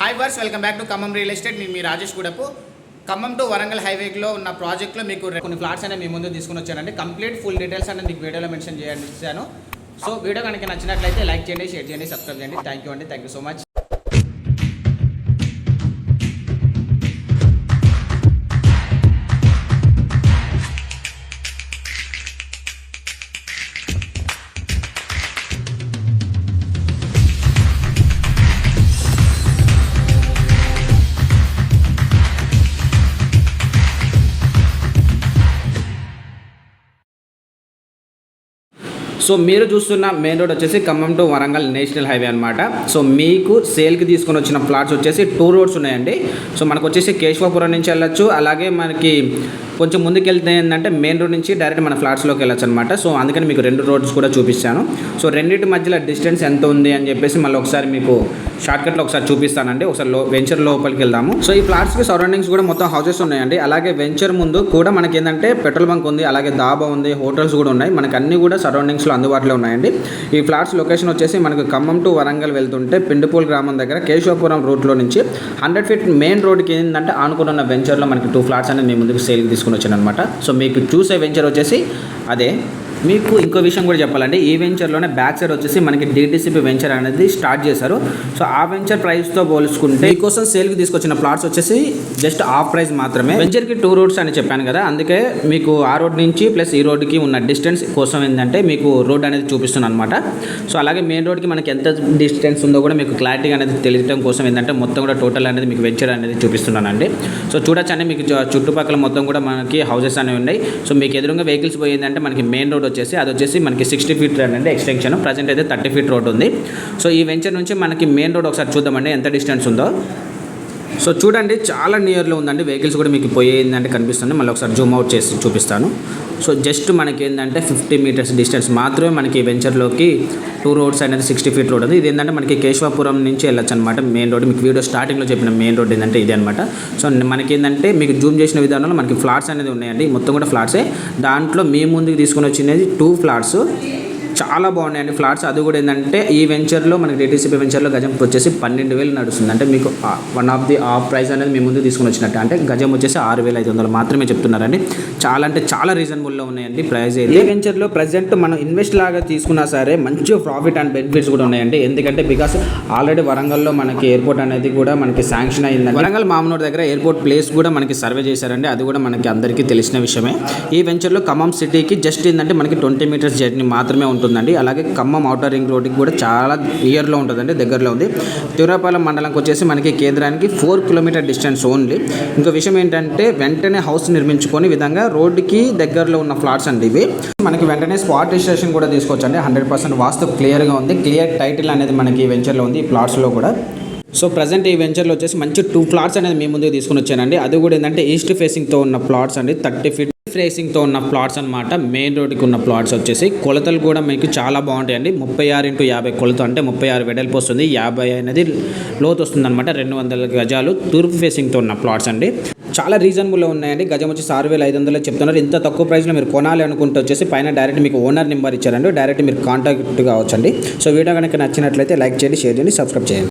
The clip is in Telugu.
Hi viewers, welcome back to Khammam real estate. నేను మీ రాజేష్ గూడపు. ఖమ్మం టు వరంగల్ హైవేలో ఉన్న ప్రాజెక్ట్లో మీకు కొన్ని ఫ్లాట్స్ అనేది మీ ముందు తీసుకుని వచ్చానండి. కంప్లీట్ ఫుల్ డీటెయిల్స్ అనేది మీకు వీడియోలో మెన్షన్ చేయాను. సో వీడియో కనుక నచ్చినట్లయితే లైక్ చేయండి, షేర్ చేయండి, సబ్స్క్రైబ్ చేయండి. థ్యాంక్ యూ అండి, thank you so much. So మీరు చూస్తున్న మెయిన్ రోడ్ వచ్చేసి Khammam to Warangal national highway అనమాట. సో మీకు సేల్కి తీసుకొని వచ్చిన ఫ్లాట్స్ వచ్చేసి 2 రోడ్స్ ఉన్నాయండి. సో మనకు వచ్చేసి కేశవాపురం నుంచి వెళ్ళొచ్చు, అలాగే మనకి కొంచెం ముందుకు వెళ్తే ఏంటంటే మెయిన్ రోడ్ నుంచి డైరెక్ట్ మన ఫ్లాట్స్లోకి వెళ్ళొచ్చు అనమాట. సో అందుకని మీకు 2 రోడ్స్ కూడా చూపిస్తాను. సో రెండింటి మధ్యలో డిస్టెన్స్ ఎంత ఉంది అని చెప్పేసి మళ్ళీ ఒకసారి మీకు షార్ట్కట్లో ఒకసారి చూపిస్తానండి. ఒకసారి వెంచర్ లోపలికి వెళ్దాము. సో ఈ ఫ్లాట్స్కి సరౌండింగ్స్ కూడా మొత్తం హౌసెస్ ఉన్నాయండి. అలాగే వెంచర్ ముందు కూడా మనకి ఏంటంటే పెట్రోల్ బంక్ ఉంది, అలాగే దాబా ఉంది, హోటల్స్ కూడా ఉన్నాయి. మనకి అన్ని కూడా సరౌండింగ్స్లో అందుబాటులో ఉన్నాయండి. ఈ ఫ్లాట్స్ లొకేషన్ వచ్చేసి మనకు ఖమ్మం టు వరంగల్ వెళ్తుంటే పిండిపూల్ గ్రామం దగ్గర కేశవపురం రూట్లో నుంచి 100 ఫీట్ మెయిన్ రోడ్కి ఏంటంటే ఆనుకున్న వెంచర్లో మనకి 2 ఫ్లాట్స్ అనేది మీ ముందుకు సేల్కి తీసుకుని వచ్చాను అనమాట. సో మీకు చూసే వెంచర్ వచ్చేసి అదే. మీకు ఇంకో విషయం కూడా చెప్పాలంటే ఈ వెంచర్లోనే బ్యాక్ సైడ్ వచ్చేసి మనకి డిటిసిపి వెంచర్ అనేది స్టార్ట్ చేశారు. సో ఆ వెంచర్ ప్రైస్తో పోల్చుకుంటే మీకోసం సేల్కి తీసుకొచ్చిన ప్లాట్స్ వచ్చేసి జస్ట్ హాఫ్ ప్రైస్ మాత్రమే. వెంచర్కి 2 రోడ్స్ అని చెప్పాను కదా, అందుకే మీకు ఆ రోడ్ నుంచి ప్లస్ ఈ రోడ్కి ఉన్న డిస్టెన్స్ కోసం ఏంటంటే మీకు రోడ్ అనేది చూపిస్తున్నాను అనమాట. సో అలాగే మెయిన్ రోడ్కి మనకి ఎంత డిస్టెన్స్ ఉందో కూడా మీకు క్లారిటీగా అనేది తెలియడం కోసం ఏంటంటే మొత్తం కూడా టోటల్ అనేది మీకు వెంచర్ అనేది చూపిస్తున్నానండి. సో చూడొచ్చండి, మీకు చుట్టుపక్కల మొత్తం కూడా మనకి హౌసెస్ అనేవి ఉన్నాయి. సో మీకు ఎదురుగా వెహికల్స్ పోయిందంటే మనకి మెయిన్ రోడ్ అది వచ్చేసి మనకి 60 ఫీట్ అండి ఎక్స్టెన్షన్. ప్రజెంట్ అయితే 30 ఫీట్ రోడ్ ఉంది. సో ఈ వెంచర్ నుంచి మనకి మెయిన్ రోడ్ ఒకసారి చూద్దామండి ఎంత డిస్టెన్స్ ఉందో. సో చూడండి, చాలా నియర్లో ఉందండి. వెహికల్స్ కూడా మీకు పోయిందంటే కనిపిస్తుంది. మళ్ళీ ఒకసారి జూమ్ అవుట్ చేసి చూపిస్తాను. సో జస్ట్ మనకి ఏంటంటే 50 మీటర్స్ డిస్టెన్స్ మాత్రమే మనకి వెంచర్లోకి 2 రోడ్స్ అనేది 60 ఫీట్ రోడ్ ఉంది. ఇది ఏంటంటే మనకి కేశవాపురం నుంచి వెళ్ళొచ్చు అనమాట మెయిన్ రోడ్. మీకు వీడియో స్టార్టింగ్లో చెప్పిన మెయిన్ రోడ్ ఏంటంటే ఇదే అనమాట. సో మనకి ఏంటంటే మీకు జూమ్ చేసిన విధానంలో మనకి ఫ్లాట్స్ అనేది ఉన్నాయండి. మొత్తం కూడా ఫ్లాట్సే. దాంట్లో మీ ముందుకు తీసుకుని వచ్చినది 2 ఫ్లాట్స్. చాలా బాగున్నాయండి ఫ్లాట్స్. అది కూడా ఏంటంటే ఈ వెంచర్లో మనకి డిటిసిపి వెంచర్లో గజం వచ్చేసి 12,000 నడుస్తుంది. అంటే మీకు one of the half price అనేది మీ ముందు తీసుకుని వచ్చినట్టు. అంటే గజం వచ్చేసి 6,500 మాత్రమే చెప్తున్నారండి. చాలా అంటే చాలా రీజనబుల్లో ఉన్నాయండి ప్రైస్. ఈ వెంచర్లో ప్రజెంట్ మనం ఇన్వెస్ట్ లాగా తీసుకున్నా సరే మంచి ప్రాఫిట్ అండ్ బెనిఫిట్స్ కూడా ఉన్నాయండి. ఎందుకంటే బికాస్ ఆల్రెడీ వరంగల్లో మనకి ఎయిర్పోర్ట్ అనేది కూడా మనకి శాంక్షన్ అయింది. వరంగల్ మామనూరు దగ్గర ఎయిర్పోర్ట్ ప్లేస్ కూడా మనకి సర్వే చేశారండి. అది కూడా మనకి అందరికీ తెలిసిన విషయమే. ఈ వెంచర్లో ఖమ్మం సిటీకి జస్ట్ ఏంటంటే మనకి 20 మీటర్స్ జర్నీ మాత్రమే ఉంటుందండి. అలాగే ఖమ్మం ఔటర్ రింగ్ రోడ్కి కూడా చాలా నియర్లో ఉంటుందండి, దగ్గరలో ఉంది. తిరుపాలెం మండలంకి వచ్చేసి మనకి కేంద్రానికి 4 కిలోమీటర్ డిస్టెన్స్ ఓన్లీ. ఇంకో విషయం ఏంటంటే వెంటనే హౌస్ నిర్మించుకొని విధంగా రోడ్డుకి దగ్గరలో ఉన్న ఫ్లాట్స్ అండి ఇవి. మనకి వెంటనే స్పాట్ రిజిస్ట్రేషన్ కూడా తీసుకోవచ్చండి. 100% వాస్తు క్లియర్గా ఉంది. క్లియర్ టైటిల్ అనేది మనకి ఈ వెంచర్లో ఉంది, ఈ ప్లాట్స్లో కూడా. సో ప్రజెంట్ ఈ వెంచర్లో వచ్చేసి మంచి 2 ఫ్లాట్స్ అనేది మీ ముందుకు తీసుకుని వచ్చానండి. అది కూడా ఏంటంటే ఈస్ట్ ఫేసింగ్తో ఉన్న ప్లాట్స్ అండి. 30 ఫీట్ ఫేసింగ్తో ఉన్న ప్లాట్స్ అనమాట. మెయిన్ రోడ్కి ఉన్న ప్లాట్స్ వచ్చేసి కొలతలు కూడా మీకు చాలా బాగుంటాయండి. 36x50 కొలత అంటే 36 వెడల్పు వస్తుంది, 50 అనేది లోతు వస్తుంది అనమాట. 200 గజాలు తూర్పు ఫేసింగ్తో ఉన్న ప్లాట్స్ అండి. చాలా రీజనబుల్లో ఉన్నాయండి. గజం వచ్చి 6,500 చెప్తున్నారు. ఇంత తక్కువ ప్రైస్లో మీరు కొనాలి అనుకుంటే వచ్చేసి పైన డైరెక్ట్ మీకు ఓనర్ నెంబర్ ఇచ్చారండి. డైరెక్ట్ మీరు కాంటాక్ట్ కావచ్చండి. సో వీడియో కనుక నచ్చినట్లయితే లైక్ చేయండి, షేర్ చేయండి, సబ్స్క్రైబ్ చేయండి.